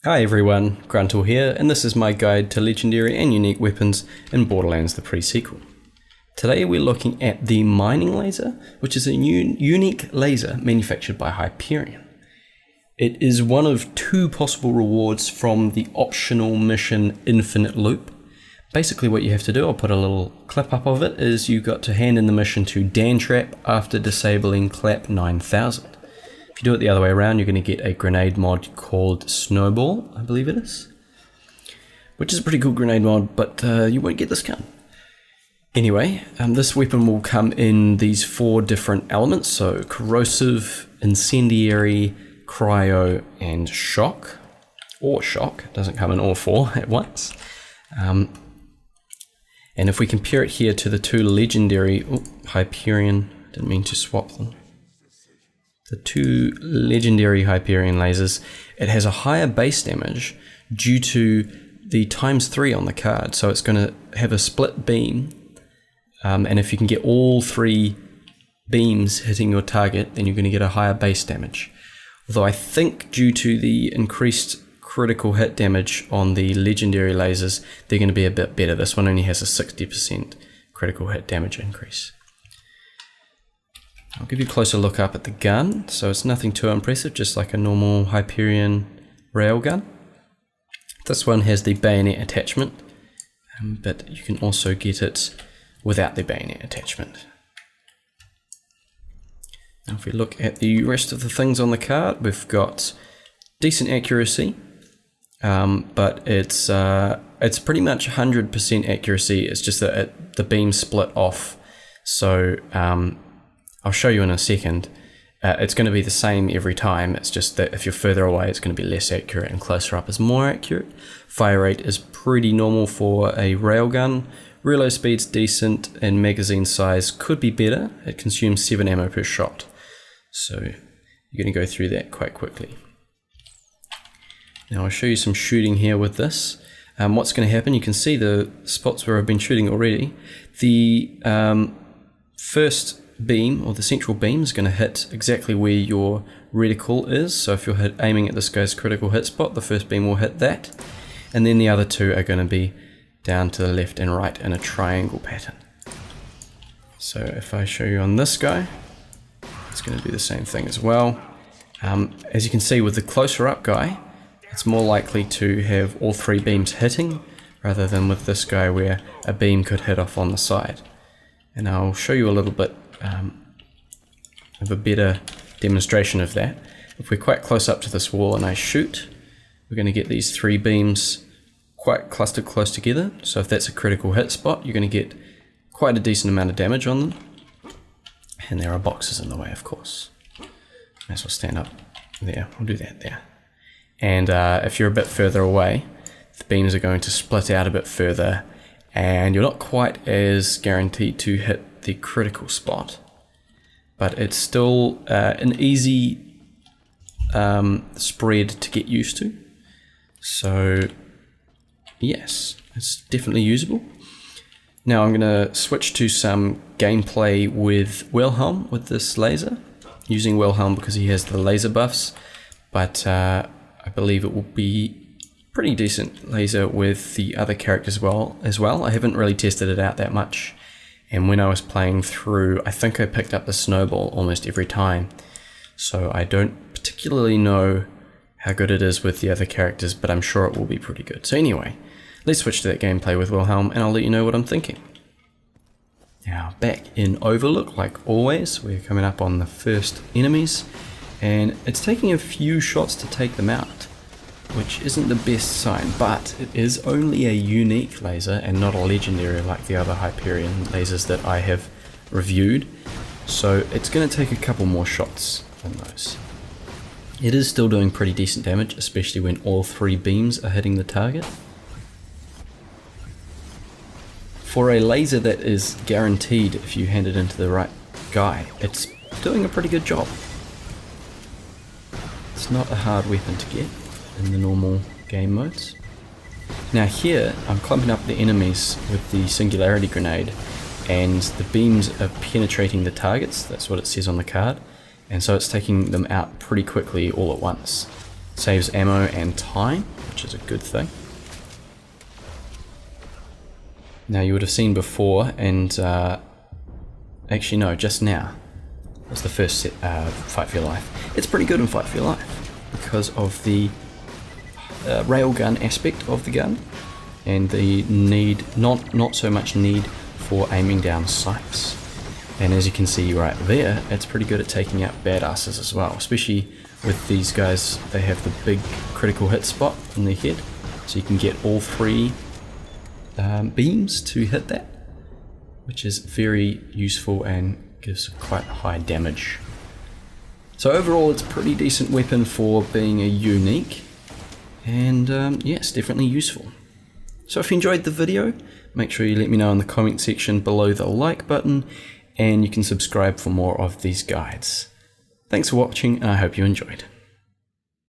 Hi everyone, Gruntle here, and this is my guide to legendary and unique weapons in Borderlands the pre-sequel. Today we're looking at the mining laser, which is a unique laser manufactured by Hyperion. It is one of two possible rewards from the optional mission Infinite Loop. Basically what you have to do, I'll put a little clip up of it, is you got to hand in the mission to Dantrap after disabling Clap 9000. If you do it the other way around, you're going to get a grenade mod called Snowball, I believe it is. Which is a pretty cool grenade mod, but you won't get this gun. Anyway, this weapon will come in these 4 different elements, so corrosive, incendiary, cryo, and shock. Or shock, it doesn't come in all 4 at once. And if we compare it here to the 2 legendary, Hyperion, didn't mean to swap them. The 2 legendary Hyperion lasers, it has a higher base damage due to the ×3 on the card. So it's going to have a split beam, and if you can get all 3 beams hitting your target, then you're going to get a higher base damage. Although I think due to the increased critical hit damage on the legendary lasers, they're going to be a bit better. This one only has a 60% critical hit damage increase. I'll give you a closer look up at the gun. So it's nothing too impressive, just like a normal Hyperion railgun. This one has the bayonet attachment, but you can also get it without the bayonet attachment. Now if we look at the rest of the things on the card, we've got decent accuracy, but it's pretty much 100% accuracy. It's just that the beam split off. So I'll show you in a second. It's going to be the same every time. It's just that if you're further away, it's going to be less accurate, and closer up is more accurate. Fire rate is pretty normal for a railgun. Reload speed's decent, and magazine size could be better. It consumes 7 ammo per shot. So you're going to go through that quite quickly. Now I'll show you some shooting here with this. What's going to happen, you can see the spots where I've been shooting already. The first beam, or the central beam, is going to hit exactly where your reticle is. So if you're aiming at this guy's critical hit spot, the first beam will hit that, and then the other 2 are going to be down to the left and right in a triangle pattern. So if I show you on this guy, it's going to do the same thing as well. As you can see with the closer up guy, it's more likely to have all 3 beams hitting, rather than with this guy where a beam could hit off on the side. And I'll show you a little bit of a better demonstration of that. If we're quite close up to this wall and I shoot, we're going to get these 3 beams quite clustered close together. So if that's a critical hit spot, you're going to get quite a decent amount of damage on them. And there are boxes in the way, of course. May as well stand up there. We'll do that there. And if you're a bit further away, the beams are going to split out a bit further, and you're not quite as guaranteed to hit the critical spot, but it's still an easy spread to get used to. So yes, it's definitely usable. Now I'm going to switch to some gameplay with Wilhelm with this laser, using Wilhelm because he has the laser buffs, but I believe it will be pretty decent laser with the other characters as well. I haven't really tested it out that much, and when I was playing through, I think I picked up the Snowball almost every time, so I don't particularly know how good it is with the other characters, but I'm sure it will be pretty good. So anyway, let's switch to that gameplay with Wilhelm, and I'll let you know what I'm thinking. Now back in Overlook, like always, we're coming up on the first enemies, and it's taking a few shots to take them out, which isn't the best sign, but it is only a unique laser and not a legendary like the other Hyperion lasers that I have reviewed, so it's going to take a couple more shots than those. It is still doing pretty decent damage, especially when all 3 beams are hitting the target. For a laser that is guaranteed if you hand it into the right guy, it's doing a pretty good job. It's not a hard weapon to get in the normal game modes. Now here, I'm clumping up the enemies with the Singularity Grenade, and the beams are penetrating the targets, that's what it says on the card, and so it's taking them out pretty quickly all at once. Saves ammo and time, which is a good thing. Now you would have seen before, and actually no, just now, was the first Fight for Your Life. It's pretty good in Fight for Your Life because of the railgun aspect of the gun and the need, not so much need for aiming down sights. And as you can see right there, it's pretty good at taking out badasses as well, especially with these guys. They have the big critical hit spot in their head, so you can get all three beams to hit that, which is very useful and gives quite high damage. So overall it's a pretty decent weapon for being a unique, and yes, definitely useful. So if you enjoyed the video, make sure you let me know in the comment section below the like button, and you can subscribe for more of these guides. Thanks for watching, and I hope you enjoyed.